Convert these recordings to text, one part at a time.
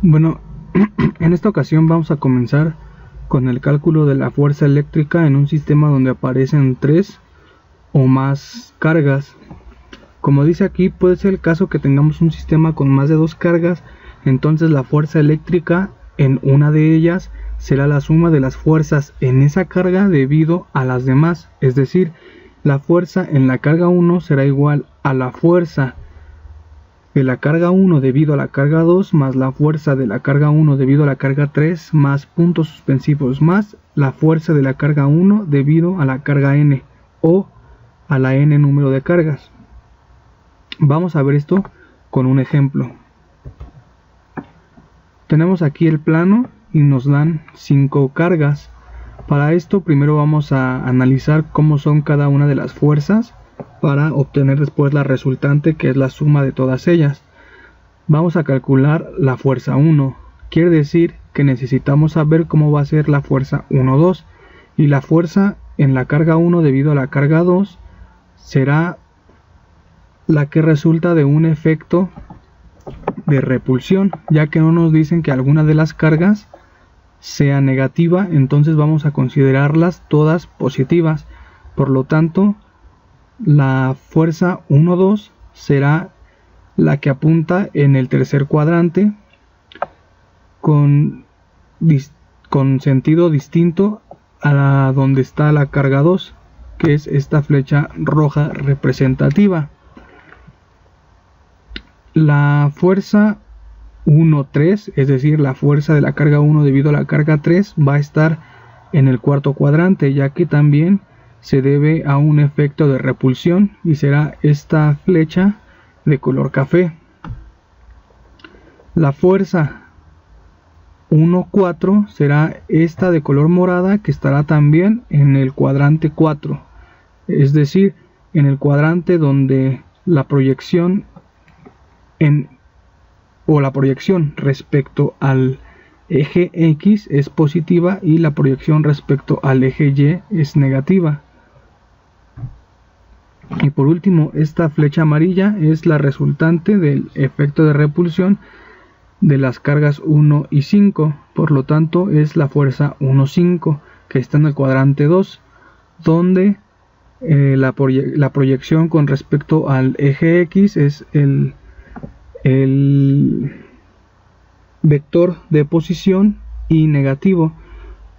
Bueno, en esta ocasión vamos a comenzar con el cálculo de la fuerza eléctrica en un sistema donde aparecen 3 o más cargas. Como dice aquí, puede ser el caso que tengamos un sistema con más de 2 cargas, entonces la fuerza eléctrica en una de ellas será la suma de las fuerzas en esa carga debido a las demás, es decir, la fuerza en la carga 1 será igual a la fuerza de la carga 1 debido a la carga 2 más la fuerza de la carga 1 debido a la carga 3 más puntos suspensivos más la fuerza de la carga 1 debido a la carga n o a la n número de cargas. Vamos a ver esto con un ejemplo. Tenemos aquí el plano y nos dan 5 cargas. Para esto primero vamos a analizar cómo son cada una de las fuerzas para obtener después la resultante, que es la suma de todas ellas. Vamos a calcular la fuerza 1, quiere decir que necesitamos saber cómo va a ser la fuerza 1,2, y la fuerza en la carga 1 debido a la carga 2 será la que resulta de un efecto de repulsión, ya que no nos dicen que alguna de las cargas sea negativa, entonces vamos a considerarlas todas positivas. Por lo tanto, la fuerza 1,2 será la que apunta en el tercer cuadrante con sentido distinto a donde está la carga 2, que es esta flecha roja representativa. La fuerza 1,3, es decir, la fuerza de la carga 1 debido a la carga 3, va a estar en el cuarto cuadrante, ya que también se debe a un efecto de repulsión y será esta flecha de color café. La fuerza 1,4 será esta de color morada, que estará también en el cuadrante 4, es decir, en el cuadrante donde la proyección la proyección respecto al eje X es positiva y la proyección respecto al eje Y es negativa. Y por último, esta flecha amarilla es la resultante del efecto de repulsión de las cargas 1 y 5, por lo tanto es la fuerza 1,5, que está en el cuadrante 2, donde la proyección con respecto al eje X es el vector de posición y negativo,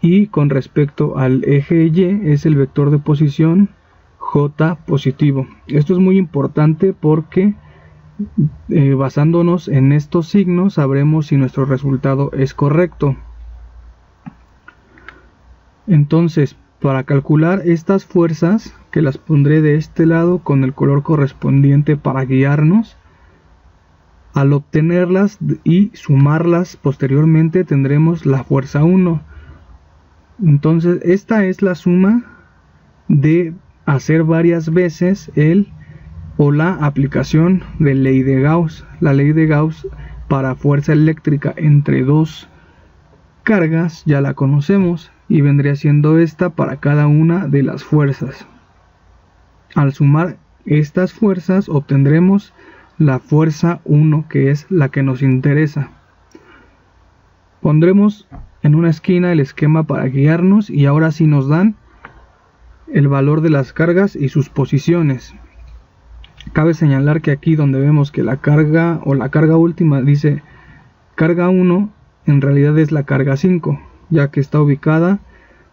y con respecto al eje Y es el vector de posición J positivo. Esto es muy importante porque basándonos en estos signos sabremos si nuestro resultado es correcto. Entonces, para calcular estas fuerzas, que las pondré de este lado con el color correspondiente para guiarnos, al obtenerlas y sumarlas posteriormente tendremos la fuerza 1. Entonces esta es la suma de hacer varias veces la aplicación de ley de Gauss. La ley de Gauss para fuerza eléctrica entre 2 cargas ya la conocemos y vendría siendo esta para cada una de las fuerzas. Al sumar estas fuerzas obtendremos la fuerza 1, que es la que nos interesa. Pondremos en una esquina el esquema para guiarnos y ahora sí nos dan el valor de las cargas y sus posiciones. Cabe señalar que aquí donde vemos que la carga o la carga última dice carga 1, en realidad es la carga 5, ya que está ubicada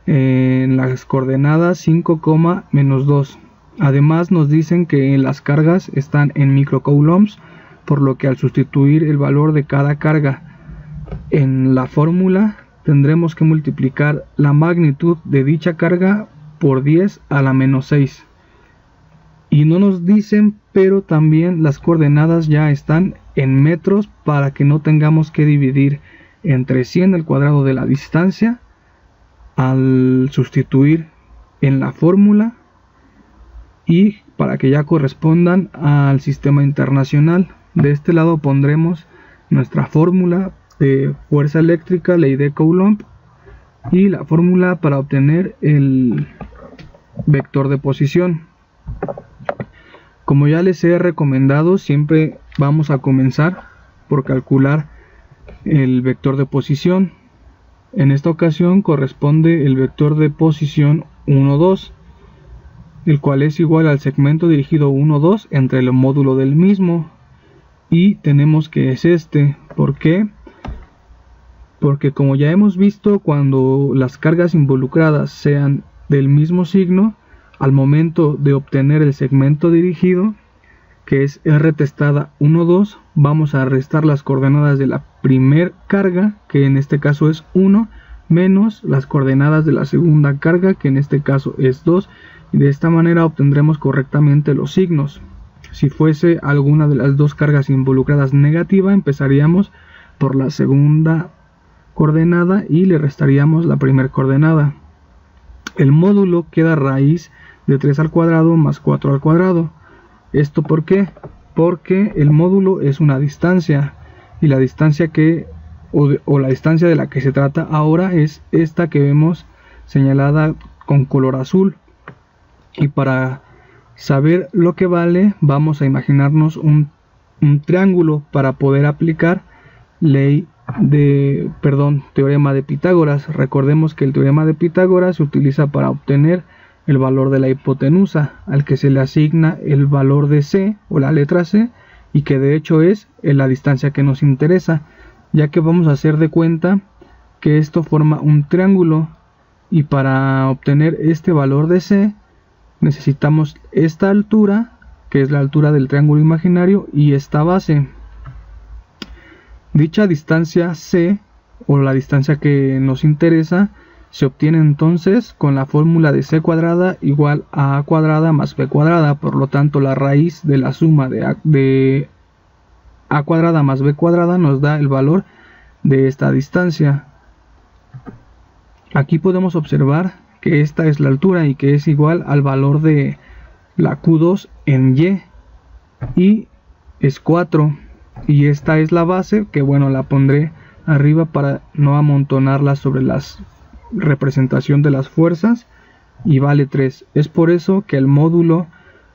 en las coordenadas 5, -2. Además nos dicen que las cargas están en microcoulombs, por lo que al sustituir el valor de cada carga en la fórmula tendremos que multiplicar la magnitud de dicha carga por 10 a la menos 6. Y no nos dicen, pero también las coordenadas ya están en metros para que no tengamos que dividir entre 100 el cuadrado de la distancia al sustituir en la fórmula, y para que ya correspondan al sistema internacional. De este lado pondremos nuestra fórmula de fuerza eléctrica, ley de Coulomb, y la fórmula para obtener el vector de posición. Como ya les he recomendado, siempre vamos a comenzar por calcular el vector de posición. En esta ocasión corresponde el vector de posición 1, 2, el cual es igual al segmento dirigido 1, 2 entre el módulo del mismo, y tenemos que es este. ¿Por qué? Porque como ya hemos visto, cuando las cargas involucradas sean del mismo signo, al momento de obtener el segmento dirigido, que es R testada 1, 2, vamos a restar las coordenadas de la primer carga, que en este caso es 1, menos las coordenadas de la segunda carga, que en este caso es 2, y de esta manera obtendremos correctamente los signos. Si fuese alguna de las dos cargas involucradas negativa, empezaríamos por la segunda coordenada y le restaríamos la primera coordenada. El módulo queda raíz de 3 al cuadrado más 4 al cuadrado. ¿Esto por qué? Porque el módulo es una distancia, y la distancia la distancia de la que se trata ahora es esta que vemos señalada con color azul. Y para saber lo que vale, vamos a imaginarnos un triángulo para poder aplicar teorema de Pitágoras. Recordemos que el teorema de Pitágoras se utiliza para obtener el valor de la hipotenusa, al que se le asigna el valor de C o la letra C, y que de hecho es la distancia que nos interesa, ya que vamos a hacer de cuenta que esto forma un triángulo, y para obtener este valor de C necesitamos esta altura, que es la altura del triángulo imaginario, y esta base. Dicha distancia C, o la distancia que nos interesa, se obtiene entonces con la fórmula de C cuadrada igual a cuadrada más B cuadrada. Por lo tanto, la raíz de la suma de A cuadrada más B cuadrada nos da el valor de esta distancia. Aquí podemos observar que esta es la altura y que es igual al valor de la Q2 en y es 4. Y esta es la base, que bueno, la pondré arriba para no amontonarla sobre la representación de las fuerzas, y vale 3. Es por eso que el módulo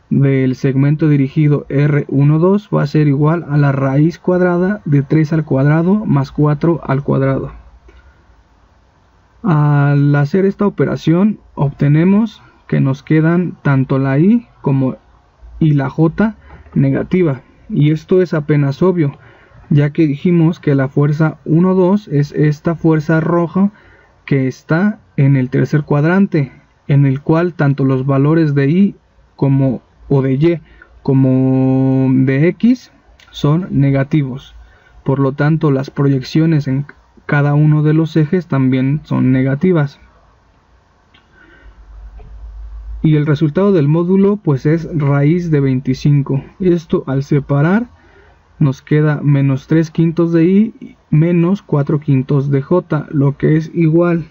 del segmento dirigido R12 va a ser igual a la raíz cuadrada de 3 al cuadrado más 4 al cuadrado. Al hacer esta operación obtenemos que nos quedan tanto la I como y la J negativa, y esto es apenas obvio, ya que dijimos que la fuerza 1,2 es esta fuerza roja que está en el tercer cuadrante, en el cual tanto los valores de I de Y como de X son negativos. Por lo tanto, las proyecciones en cada uno de los ejes también son negativas. Y el resultado del módulo pues es raíz de 25. Esto al separar nos queda menos 3 quintos de I menos 4 quintos de J, lo que es igual,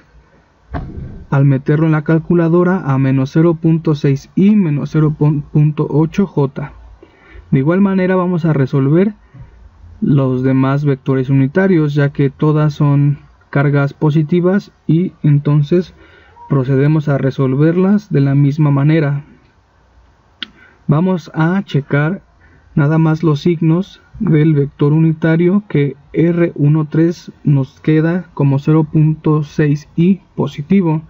al meterlo en la calculadora, a menos 0.6 I menos 0.8 J. De igual manera vamos a resolver los demás vectores unitarios, ya que todas son cargas positivas, y entonces procedemos a resolverlas de la misma manera. Vamos a checar nada más los signos del vector unitario, que R13 nos queda como 0.6i positivo.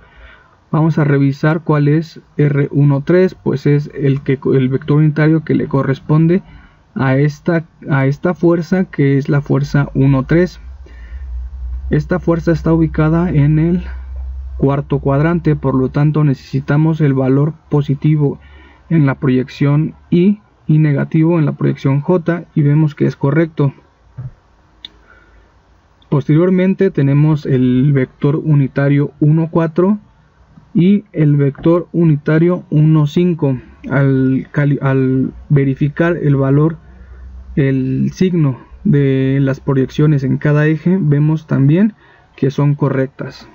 Vamos a revisar cuál es R13, pues es el vector unitario que le corresponde a esta fuerza, que es la fuerza 1,3. Esta fuerza está ubicada en el cuarto cuadrante, por lo tanto necesitamos el valor positivo en la proyección I y negativo en la proyección J, y vemos que es correcto. Posteriormente tenemos el vector unitario 1,4 y el vector unitario 1,5. Al verificar el signo de las proyecciones en cada eje, vemos también que son correctas.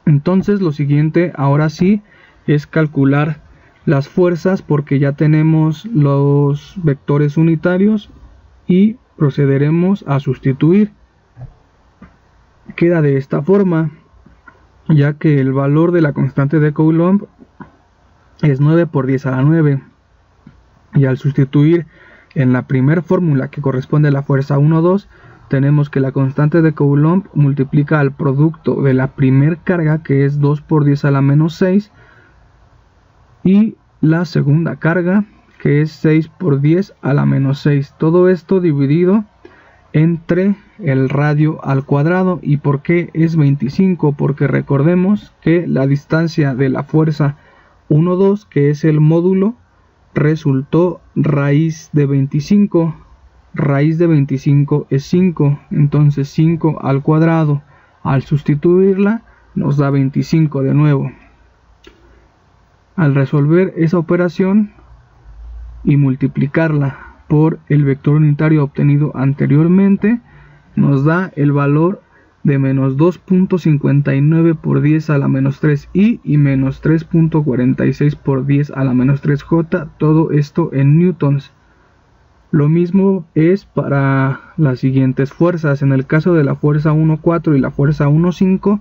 Entonces lo siguiente ahora sí es calcular las fuerzas, porque ya tenemos los vectores unitarios, y procederemos a sustituir. Queda de esta forma, ya que el valor de la constante de Coulomb es 9 por 10 a la 9, y al sustituir En la primera fórmula, que corresponde a la fuerza 1,2, tenemos que la constante de Coulomb multiplica al producto de la primer carga, que es 2 por 10 a la menos 6, y la segunda carga, que es 6 por 10 a la menos 6. Todo esto dividido entre el radio al cuadrado. ¿Y por qué es 25? Porque recordemos que la distancia de la fuerza 1,2, que es el módulo, resultó raíz de 25. Raíz de 25 es 5, entonces 5 al cuadrado, al sustituirla, nos da 25 de nuevo. Al resolver esa operación y multiplicarla por el vector unitario obtenido anteriormente, nos da el valor de menos 2.59 por 10 a la menos 3i y menos 3.46 por 10 a la menos 3j, todo esto en newtons. Lo mismo es para las siguientes fuerzas. En el caso de la fuerza 1,4 y la fuerza 1,5,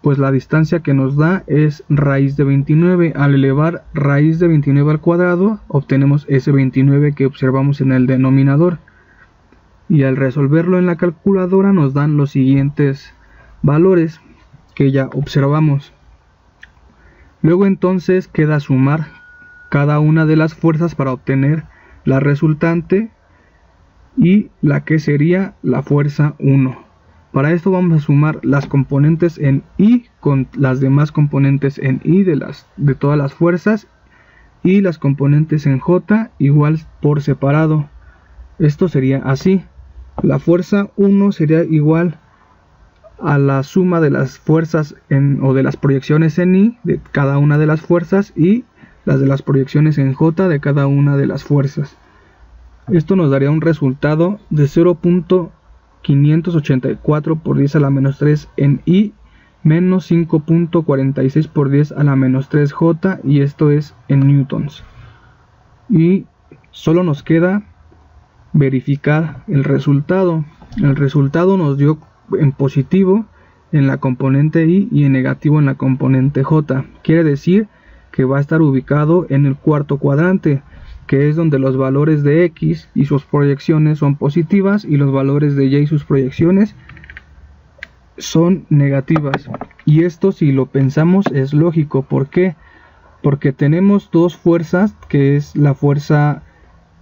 pues la distancia que nos da es raíz de 29. Al elevar raíz de 29 al cuadrado, obtenemos ese 29 que observamos en el denominador. Y al resolverlo en la calculadora nos dan los siguientes valores que ya observamos. Luego entonces queda sumar cada una de las fuerzas para obtener la resultante y la que sería la fuerza 1. Para esto vamos a sumar las componentes en I con las demás componentes en I de todas las fuerzas, y las componentes en J igual por separado. Esto sería así: la fuerza 1 sería igual a la suma de las fuerzas o de las proyecciones en I de cada una de las fuerzas y las de las proyecciones en J de cada una de las fuerzas. Esto nos daría un resultado de 0.584 por 10 a la menos 3 en I menos 5.46 por 10 a la menos 3j, y esto es en newtons. Y solo nos queda verificar el resultado. El resultado nos dio en positivo en la componente I y en negativo en la componente J. Quiere decir que va a estar ubicado en el cuarto cuadrante, que es donde los valores de X y sus proyecciones son positivas y los valores de Y y sus proyecciones son negativas. Y esto, si lo pensamos, es lógico. ¿Por qué? Porque tenemos dos fuerzas, que es la fuerza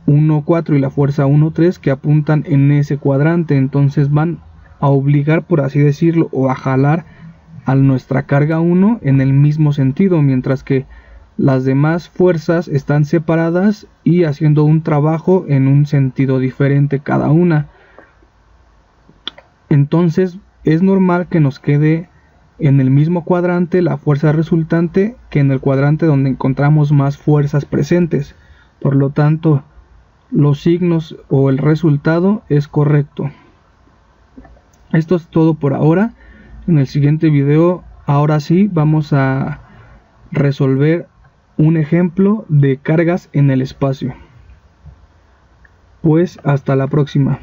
1,4 y la fuerza 1,3, que apuntan en ese cuadrante. Entonces van a obligar, por así decirlo, o a jalar a nuestra carga 1 en el mismo sentido, mientras que las demás fuerzas están separadas y haciendo un trabajo en un sentido diferente cada una. Entonces es normal que nos quede en el mismo cuadrante la fuerza resultante que en el cuadrante donde encontramos más fuerzas presentes. Por lo tanto, los signos o el resultado es correcto. Esto es todo por ahora. En el siguiente video, ahora sí, vamos a resolver un ejemplo de cargas en el espacio. Pues hasta la próxima.